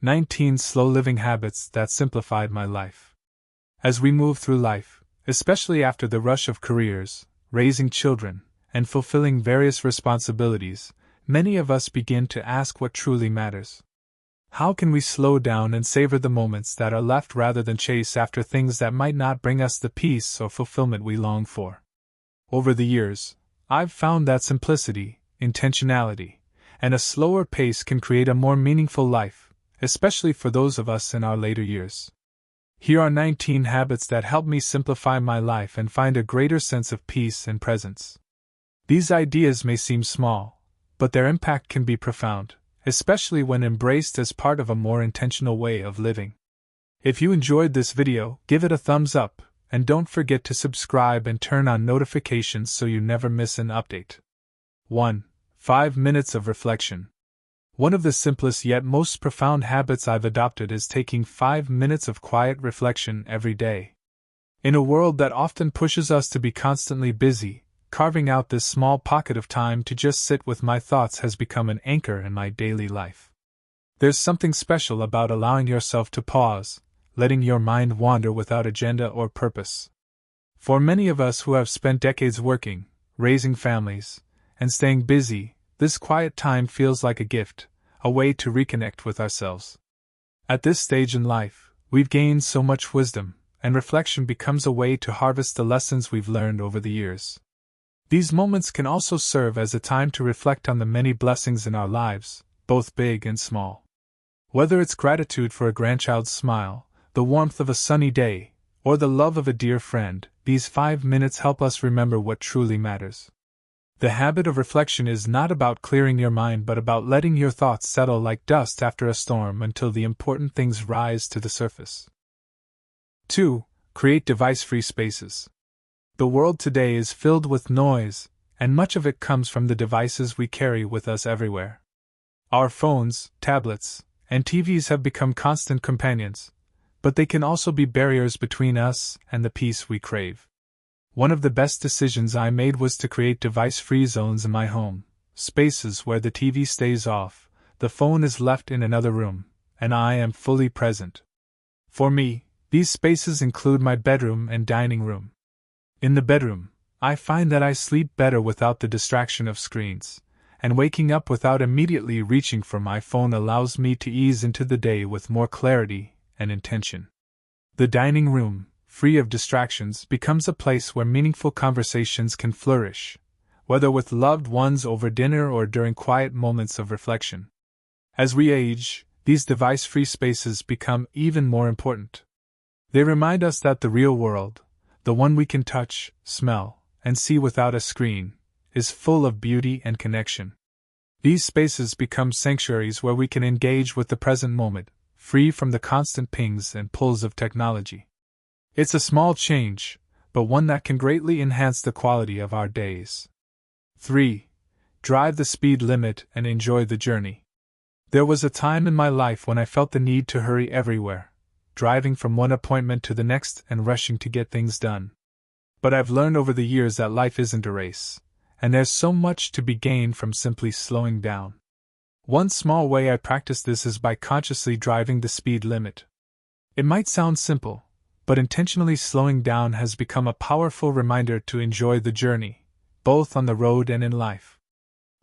19 Slow Living Habits That Simplified My Life. As we move through life, especially after the rush of careers, raising children, and fulfilling various responsibilities, many of us begin to ask what truly matters. How can we slow down and savor the moments that are left rather than chase after things that might not bring us the peace or fulfillment we long for? Over the years, I've found that simplicity, intentionality, and a slower pace can create a more meaningful life, especially for those of us in our later years. Here are 19 habits that help me simplify my life and find a greater sense of peace and presence. These ideas may seem small, but their impact can be profound, especially when embraced as part of a more intentional way of living. If you enjoyed this video, give it a thumbs up, and don't forget to subscribe and turn on notifications so you never miss an update. 1. 5 minutes of reflection. One of the simplest yet most profound habits I've adopted is taking 5 minutes of quiet reflection every day. In a world that often pushes us to be constantly busy, carving out this small pocket of time to just sit with my thoughts has become an anchor in my daily life. There's something special about allowing yourself to pause, letting your mind wander without agenda or purpose. For many of us who have spent decades working, raising families, and staying busy, this quiet time feels like a gift, a way to reconnect with ourselves. At this stage in life, we've gained so much wisdom, and reflection becomes a way to harvest the lessons we've learned over the years. These moments can also serve as a time to reflect on the many blessings in our lives, both big and small. Whether it's gratitude for a grandchild's smile, the warmth of a sunny day, or the love of a dear friend, these 5 minutes help us remember what truly matters. The habit of reflection is not about clearing your mind but about letting your thoughts settle like dust after a storm until the important things rise to the surface. 2. Create device-free spaces. The world today is filled with noise, and much of it comes from the devices we carry with us everywhere. Our phones, tablets, and TVs have become constant companions, but they can also be barriers between us and the peace we crave. One of the best decisions I made was to create device-free zones in my home, spaces where the TV stays off, the phone is left in another room, and I am fully present. For me, these spaces include my bedroom and dining room. In the bedroom, I find that I sleep better without the distraction of screens, and waking up without immediately reaching for my phone allows me to ease into the day with more clarity and intention. The dining room, free of distractions, becomes a place where meaningful conversations can flourish, whether with loved ones over dinner or during quiet moments of reflection. As we age, these device-free spaces become even more important. They remind us that the real world, the one we can touch, smell, and see without a screen, is full of beauty and connection. These spaces become sanctuaries where we can engage with the present moment, free from the constant pings and pulls of technology. It's a small change, but one that can greatly enhance the quality of our days. 3. Drive the speed limit and enjoy the journey. There was a time in my life when I felt the need to hurry everywhere, driving from one appointment to the next and rushing to get things done. But I've learned over the years that life isn't a race, and there's so much to be gained from simply slowing down. One small way I practice this is by consciously driving the speed limit. It might sound simple, but intentionally slowing down has become a powerful reminder to enjoy the journey, both on the road and in life.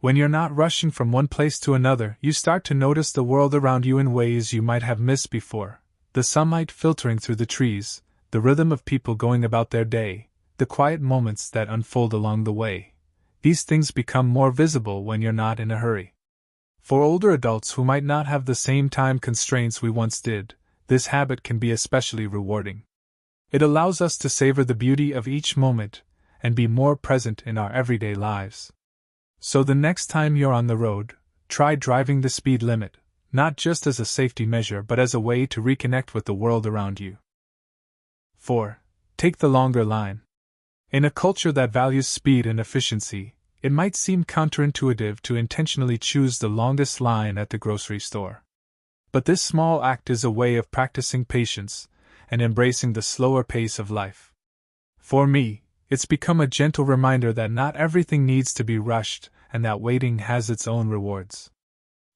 When you're not rushing from one place to another, you start to notice the world around you in ways you might have missed before. The sunlight filtering through the trees, the rhythm of people going about their day, the quiet moments that unfold along the way. These things become more visible when you're not in a hurry. For older adults who might not have the same time constraints we once did, this habit can be especially rewarding. It allows us to savor the beauty of each moment and be more present in our everyday lives. So the next time you're on the road, try driving the speed limit, not just as a safety measure but as a way to reconnect with the world around you. 4. Take the longer line. In a culture that values speed and efficiency, it might seem counterintuitive to intentionally choose the longest line at the grocery store. But this small act is a way of practicing patience and embracing the slower pace of life. For me, it's become a gentle reminder that not everything needs to be rushed and that waiting has its own rewards.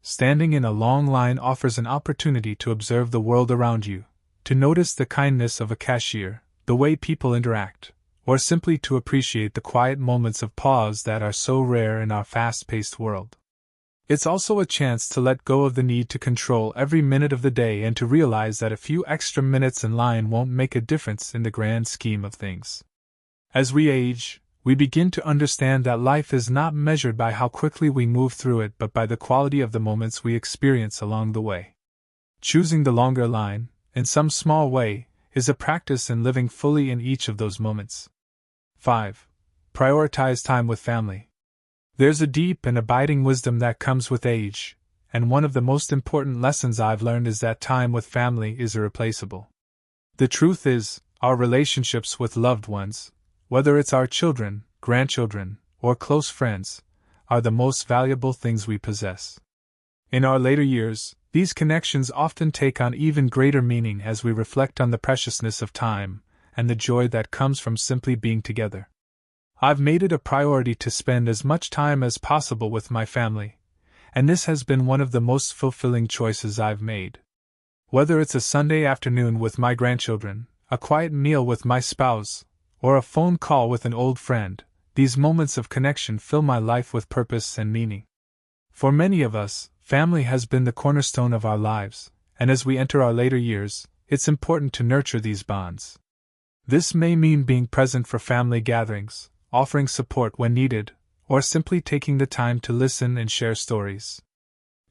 Standing in a long line offers an opportunity to observe the world around you, to notice the kindness of a cashier, the way people interact, or simply to appreciate the quiet moments of pause that are so rare in our fast-paced world. It's also a chance to let go of the need to control every minute of the day and to realize that a few extra minutes in line won't make a difference in the grand scheme of things. As we age, we begin to understand that life is not measured by how quickly we move through it but by the quality of the moments we experience along the way. Choosing the longer line, in some small way, is a practice in living fully in each of those moments. 5. Prioritize time with family. There's a deep and abiding wisdom that comes with age, and one of the most important lessons I've learned is that time with family is irreplaceable. The truth is, our relationships with loved ones, whether it's our children, grandchildren, or close friends, are the most valuable things we possess. In our later years, these connections often take on even greater meaning as we reflect on the preciousness of time and the joy that comes from simply being together. I've made it a priority to spend as much time as possible with my family, and this has been one of the most fulfilling choices I've made. Whether it's a Sunday afternoon with my grandchildren, a quiet meal with my spouse, or a phone call with an old friend, these moments of connection fill my life with purpose and meaning. For many of us, family has been the cornerstone of our lives, and as we enter our later years, it's important to nurture these bonds. This may mean being present for family gatherings, offering support when needed, or simply taking the time to listen and share stories.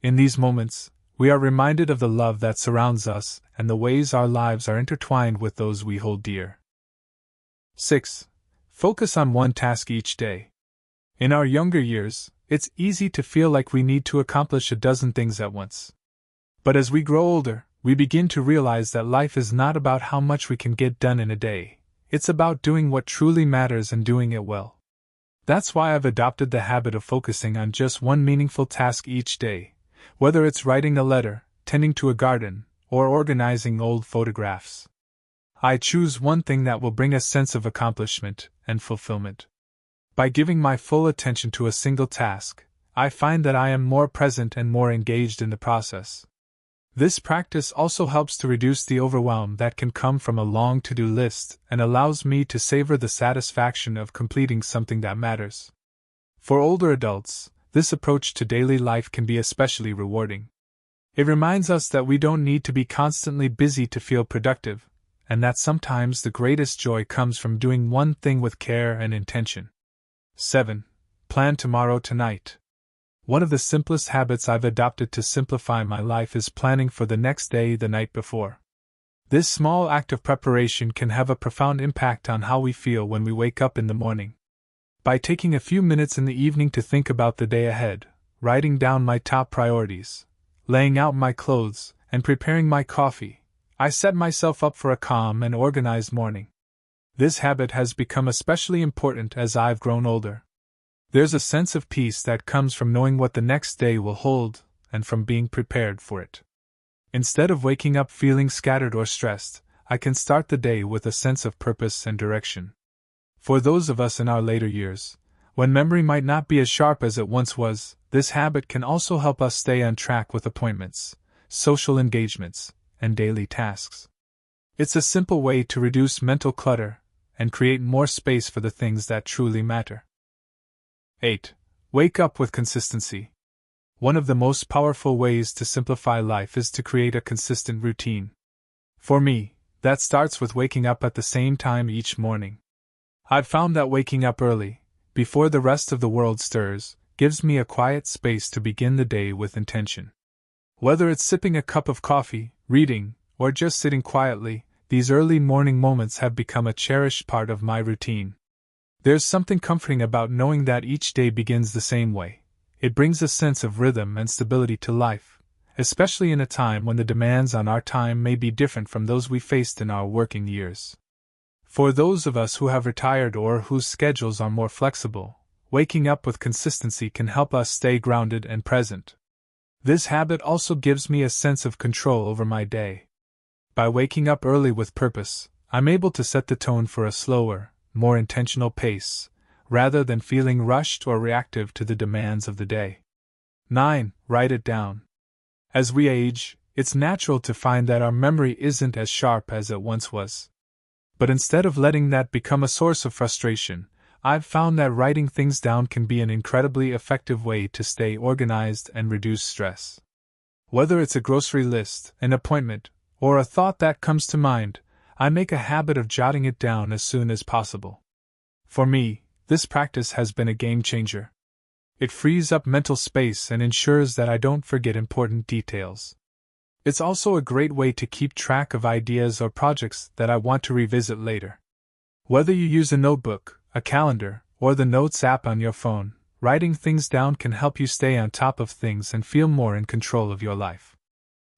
In these moments, we are reminded of the love that surrounds us and the ways our lives are intertwined with those we hold dear. 6. Focus on one task each day. In our younger years, it's easy to feel like we need to accomplish a dozen things at once. But as we grow older, we begin to realize that life is not about how much we can get done in a day. It's about doing what truly matters and doing it well. That's why I've adopted the habit of focusing on just one meaningful task each day, whether it's writing a letter, tending to a garden, or organizing old photographs. I choose one thing that will bring a sense of accomplishment and fulfillment. By giving my full attention to a single task, I find that I am more present and more engaged in the process. This practice also helps to reduce the overwhelm that can come from a long to-do list and allows me to savor the satisfaction of completing something that matters. For older adults, this approach to daily life can be especially rewarding. It reminds us that we don't need to be constantly busy to feel productive, and that sometimes the greatest joy comes from doing one thing with care and intention. 7. Plan tomorrow tonight. One of the simplest habits I've adopted to simplify my life is planning for the next day the night before. This small act of preparation can have a profound impact on how we feel when we wake up in the morning. By taking a few minutes in the evening to think about the day ahead, writing down my top priorities, laying out my clothes, and preparing my coffee, I set myself up for a calm and organized morning. This habit has become especially important as I've grown older. There's a sense of peace that comes from knowing what the next day will hold, and from being prepared for it. Instead of waking up feeling scattered or stressed, I can start the day with a sense of purpose and direction. For those of us in our later years, when memory might not be as sharp as it once was, this habit can also help us stay on track with appointments, social engagements, and daily tasks. It's a simple way to reduce mental clutter and create more space for the things that truly matter. 8. Wake up with consistency. One of the most powerful ways to simplify life is to create a consistent routine. For me, that starts with waking up at the same time each morning. I've found that waking up early, before the rest of the world stirs, gives me a quiet space to begin the day with intention. Whether it's sipping a cup of coffee, reading, or just sitting quietly, these early morning moments have become a cherished part of my routine. There's something comforting about knowing that each day begins the same way. It brings a sense of rhythm and stability to life, especially in a time when the demands on our time may be different from those we faced in our working years. For those of us who have retired or whose schedules are more flexible, waking up with consistency can help us stay grounded and present. This habit also gives me a sense of control over my day. By waking up early with purpose, I'm able to set the tone for a slower, more intentional pace, rather than feeling rushed or reactive to the demands of the day. 9. write it down. As we age, it's natural to find that our memory isn't as sharp as it once was. But instead of letting that become a source of frustration, I've found that writing things down can be an incredibly effective way to stay organized and reduce stress. Whether it's a grocery list, an appointment, or a thought that comes to mind, I make a habit of jotting it down as soon as possible. For me, this practice has been a game changer. It frees up mental space and ensures that I don't forget important details. It's also a great way to keep track of ideas or projects that I want to revisit later. Whether you use a notebook, a calendar, or the Notes app on your phone, writing things down can help you stay on top of things and feel more in control of your life.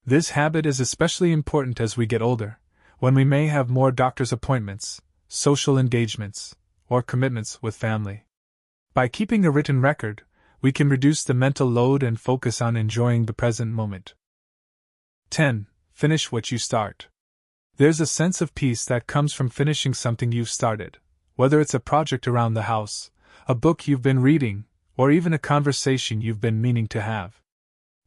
This habit is especially important as we get older, when we may have more doctor's appointments, social engagements, or commitments with family. By keeping a written record, we can reduce the mental load and focus on enjoying the present moment. 10. Finish what you start. There's a sense of peace that comes from finishing something you've started, whether it's a project around the house, a book you've been reading, or even a conversation you've been meaning to have.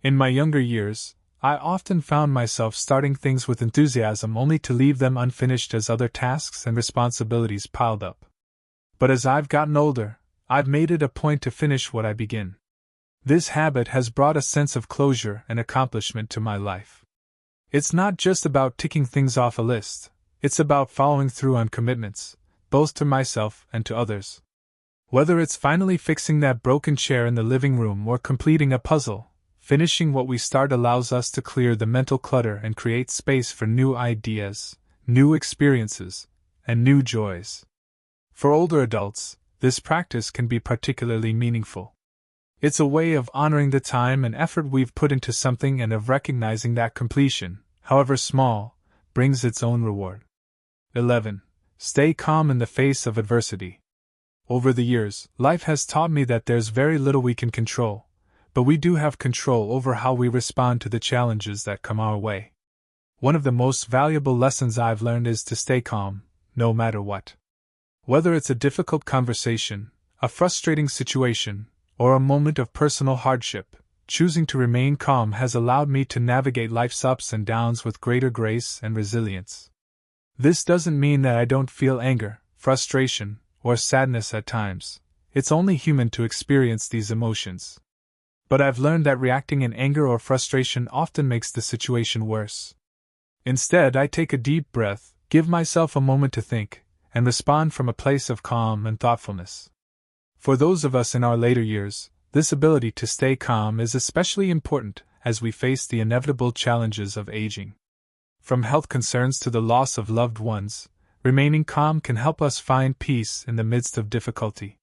In my younger years, I often found myself starting things with enthusiasm only to leave them unfinished as other tasks and responsibilities piled up. But as I've gotten older, I've made it a point to finish what I begin. This habit has brought a sense of closure and accomplishment to my life. It's not just about ticking things off a list, it's about following through on commitments, both to myself and to others. Whether it's finally fixing that broken chair in the living room or completing a puzzle, finishing what we start allows us to clear the mental clutter and create space for new ideas, new experiences, and new joys. For older adults, this practice can be particularly meaningful. It's a way of honoring the time and effort we've put into something and of recognizing that completion, however small, brings its own reward. 11. Stay calm in the face of adversity. Over the years, life has taught me that there's very little we can control, but we do have control over how we respond to the challenges that come our way. One of the most valuable lessons I've learned is to stay calm, no matter what. Whether it's a difficult conversation, a frustrating situation, or a moment of personal hardship, choosing to remain calm has allowed me to navigate life's ups and downs with greater grace and resilience. This doesn't mean that I don't feel anger, frustration, or sadness at times. It's only human to experience these emotions. But I've learned that reacting in anger or frustration often makes the situation worse. Instead, I take a deep breath, give myself a moment to think, and respond from a place of calm and thoughtfulness. For those of us in our later years, this ability to stay calm is especially important as we face the inevitable challenges of aging. From health concerns to the loss of loved ones, remaining calm can help us find peace in the midst of difficulty.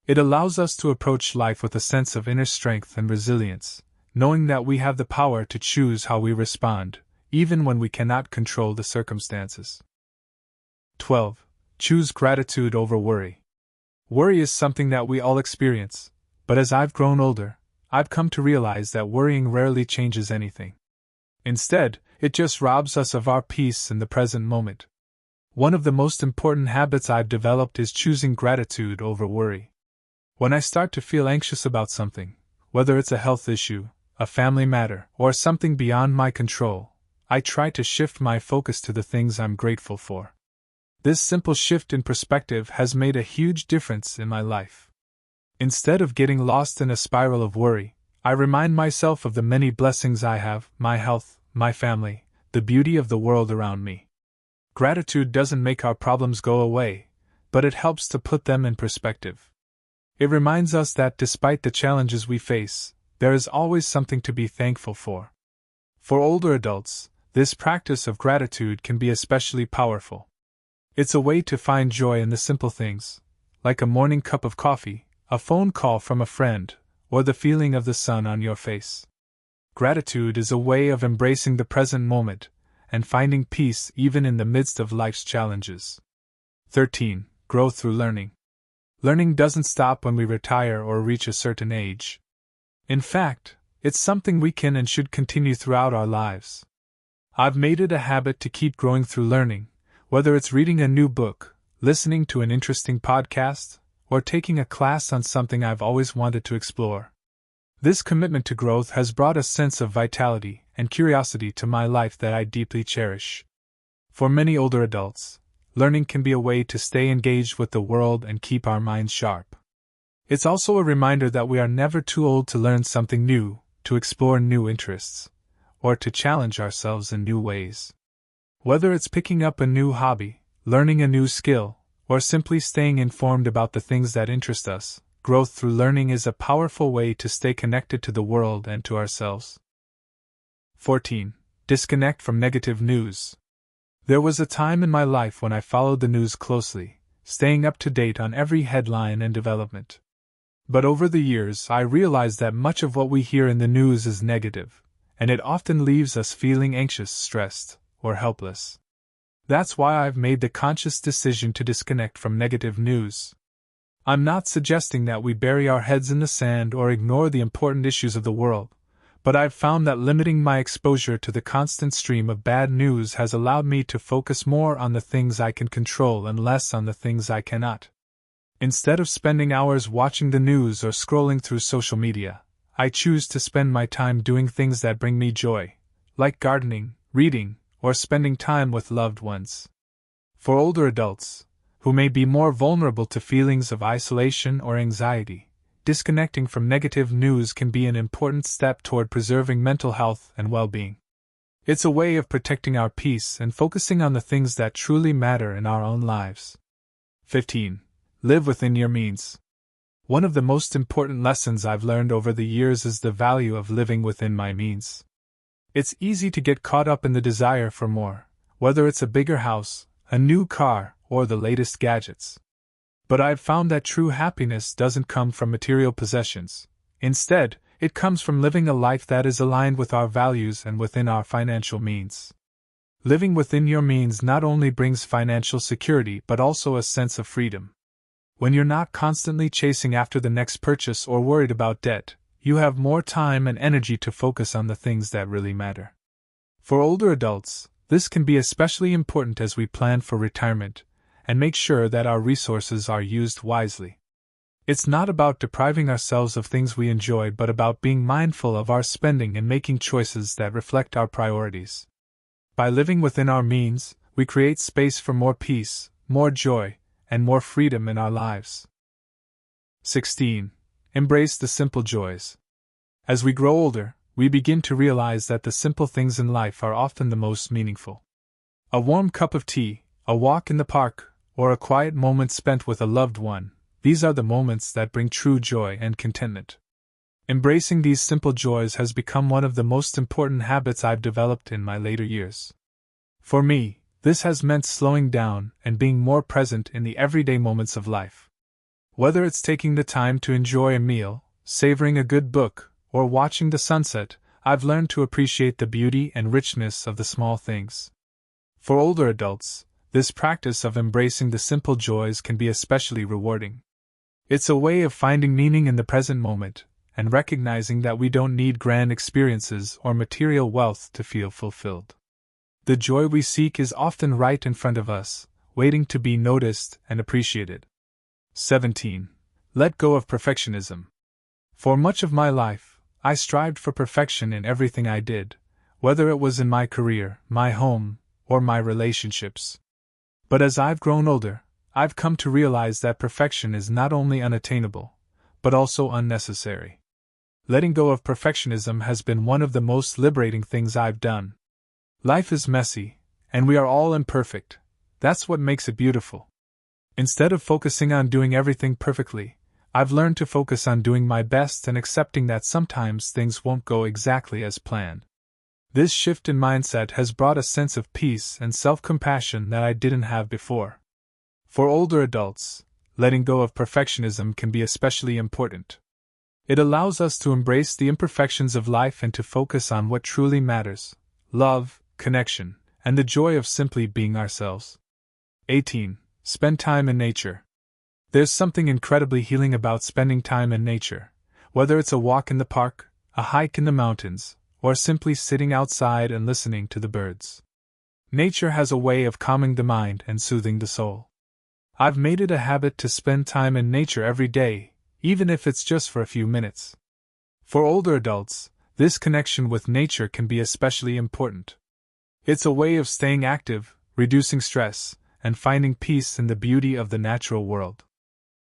It allows us to approach life with a sense of inner strength and resilience, knowing that we have the power to choose how we respond, even when we cannot control the circumstances. 12. Choose gratitude over worry. Worry is something that we all experience, but as I've grown older, I've come to realize that worrying rarely changes anything. Instead, it just robs us of our peace in the present moment. One of the most important habits I've developed is choosing gratitude over worry. When I start to feel anxious about something, whether it's a health issue, a family matter, or something beyond my control, I try to shift my focus to the things I'm grateful for. This simple shift in perspective has made a huge difference in my life. Instead of getting lost in a spiral of worry, I remind myself of the many blessings I have: my health, my family, the beauty of the world around me. Gratitude doesn't make our problems go away, but it helps to put them in perspective. It reminds us that despite the challenges we face, there is always something to be thankful for. For older adults, this practice of gratitude can be especially powerful. It's a way to find joy in the simple things, like a morning cup of coffee, a phone call from a friend, or the feeling of the sun on your face. Gratitude is a way of embracing the present moment and finding peace even in the midst of life's challenges. 13. Grow through learning. Learning doesn't stop when we retire or reach a certain age. In fact, it's something we can and should continue throughout our lives. I've made it a habit to keep growing through learning, whether it's reading a new book, listening to an interesting podcast, or taking a class on something I've always wanted to explore. This commitment to growth has brought a sense of vitality and curiosity to my life that I deeply cherish. For many older adults, learning can be a way to stay engaged with the world and keep our minds sharp. It's also a reminder that we are never too old to learn something new, to explore new interests, or to challenge ourselves in new ways. Whether it's picking up a new hobby, learning a new skill, or simply staying informed about the things that interest us, growth through learning is a powerful way to stay connected to the world and to ourselves. 14. Disconnect from negative news. There was a time in my life when I followed the news closely, staying up to date on every headline and development. But over the years, I realized that much of what we hear in the news is negative, and it often leaves us feeling anxious, stressed, or helpless. That's why I've made the conscious decision to disconnect from negative news. I'm not suggesting that we bury our heads in the sand or ignore the important issues of the world, but I've found that limiting my exposure to the constant stream of bad news has allowed me to focus more on the things I can control and less on the things I cannot. Instead of spending hours watching the news or scrolling through social media, I choose to spend my time doing things that bring me joy, like gardening, reading, or spending time with loved ones. For older adults, who may be more vulnerable to feelings of isolation or anxiety, disconnecting from negative news can be an important step toward preserving mental health and well-being. It's a way of protecting our peace and focusing on the things that truly matter in our own lives. 15. Live within your means. One of the most important lessons I've learned over the years is the value of living within my means. It's easy to get caught up in the desire for more, whether it's a bigger house, a new car, or the latest gadgets. But I've found that true happiness doesn't come from material possessions. Instead, it comes from living a life that is aligned with our values and within our financial means. Living within your means not only brings financial security but also a sense of freedom. When you're not constantly chasing after the next purchase or worried about debt, you have more time and energy to focus on the things that really matter. For older adults, this can be especially important as we plan for retirement and make sure that our resources are used wisely. It's not about depriving ourselves of things we enjoy but about being mindful of our spending and making choices that reflect our priorities. By living within our means, we create space for more peace, more joy, and more freedom in our lives. 16. Embrace the simple joys. As we grow older, we begin to realize that the simple things in life are often the most meaningful. A warm cup of tea, a walk in the park, or a quiet moment spent with a loved one, these are the moments that bring true joy and contentment. Embracing these simple joys has become one of the most important habits I've developed in my later years. For me, this has meant slowing down and being more present in the everyday moments of life. Whether it's taking the time to enjoy a meal, savoring a good book, or watching the sunset, I've learned to appreciate the beauty and richness of the small things. For older adults, this practice of embracing the simple joys can be especially rewarding. It's a way of finding meaning in the present moment, and recognizing that we don't need grand experiences or material wealth to feel fulfilled. The joy we seek is often right in front of us, waiting to be noticed and appreciated. 17. Let go of perfectionism. For much of my life, I strived for perfection in everything I did, whether it was in my career, my home, or my relationships. But as I've grown older, I've come to realize that perfection is not only unattainable, but also unnecessary. Letting go of perfectionism has been one of the most liberating things I've done. Life is messy, and we are all imperfect. That's what makes it beautiful. Instead of focusing on doing everything perfectly, I've learned to focus on doing my best and accepting that sometimes things won't go exactly as planned. This shift in mindset has brought a sense of peace and self-compassion that I didn't have before. For older adults, letting go of perfectionism can be especially important. It allows us to embrace the imperfections of life and to focus on what truly matters: love, connection, and the joy of simply being ourselves. 18. Spend time in nature. There's something incredibly healing about spending time in nature, whether it's a walk in the park, a hike in the mountains, or simply sitting outside and listening to the birds. Nature has a way of calming the mind and soothing the soul. I've made it a habit to spend time in nature every day, even if it's just for a few minutes. For older adults, this connection with nature can be especially important. It's a way of staying active, reducing stress, and finding peace in the beauty of the natural world.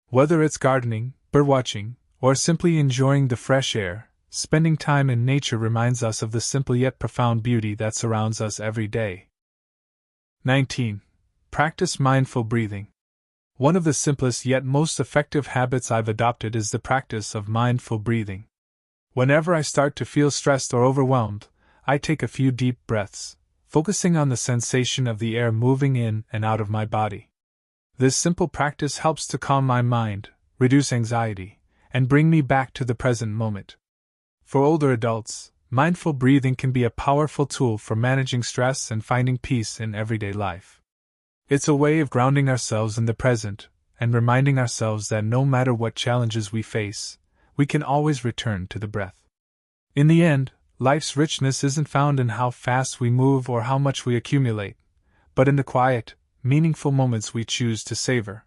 Whether it's gardening, birdwatching, or simply enjoying the fresh air, spending time in nature reminds us of the simple yet profound beauty that surrounds us every day. 19. Practice mindful breathing. One of the simplest yet most effective habits I've adopted is the practice of mindful breathing. Whenever I start to feel stressed or overwhelmed, I take a few deep breaths, focusing on the sensation of the air moving in and out of my body. This simple practice helps to calm my mind, reduce anxiety, and bring me back to the present moment. For older adults, mindful breathing can be a powerful tool for managing stress and finding peace in everyday life. It's a way of grounding ourselves in the present and reminding ourselves that no matter what challenges we face, we can always return to the breath. In the end, life's richness isn't found in how fast we move or how much we accumulate, but in the quiet, meaningful moments we choose to savor.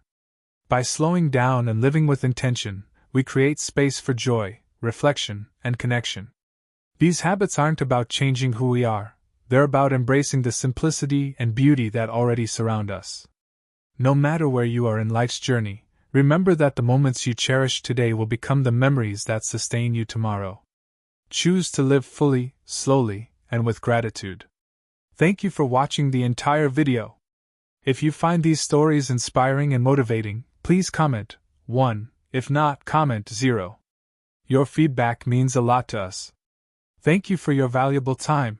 By slowing down and living with intention, we create space for joy, reflection, and connection. These habits aren't about changing who we are, they're about embracing the simplicity and beauty that already surround us. No matter where you are in life's journey, remember that the moments you cherish today will become the memories that sustain you tomorrow. Choose to live fully, slowly, and with gratitude. Thank you for watching the entire video. If you find these stories inspiring and motivating, please comment 1, if not, comment 0. Your feedback means a lot to us. Thank you for your valuable time.